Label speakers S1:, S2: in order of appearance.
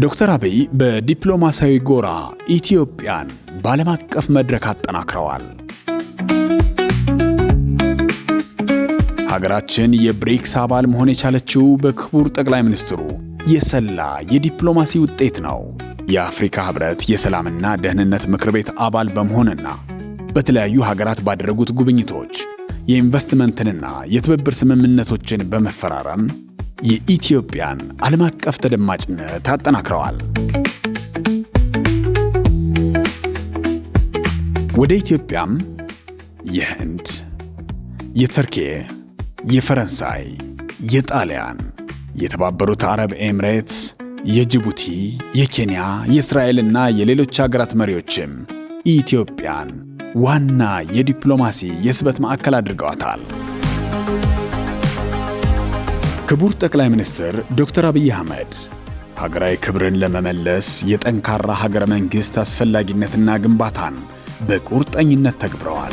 S1: ዶክተር አብይ በዲፕሎማሲያዊ ጎራ ኢትዮጵያን በዓለም አቀፍ መድረክ አጠናክረዋል። ሀገራችን የብሪክስ አባል መሆን የቻለችው በክቡር ጠቅላይ ሚኒስትሩ የሰላ የዲፕሎማሲ ውጤት ነው። የአፍሪካ ህብረት የሰላምና ደህንነት ምክር ቤት አባል በመሆንና በተለያዩ ሀገራት ባደረጉት ጉብኝቶች የኢንቨስትመንትንና የትብብር ስምምነቶችን በመፈራረም የኢትዮጵያን ዓለም አቀፍ ተደማጭነት አጠናክረዋል። ወደ ኢትዮጵያም የህንድ፣ የተርኬ፣ የፈረንሳይ፣ የጣሊያን፣ የተባበሩት አረብ ኤምሬትስ፣ የጅቡቲ፣ የኬንያ፣ የእስራኤልና የሌሎች ሀገራት መሪዎችም ኢትዮጵያን ዋና የዲፕሎማሲ የስበት ማዕከል አድርገዋታል። ክቡር ጠቅላይ ሚኒስትር ዶክተር አብይ አህመድ ሀገራዊ ክብርን ለመመለስ የጠንካራ ሀገረ መንግሥት አስፈላጊነትና ግንባታን በቁርጠኝነት ተግብረዋል።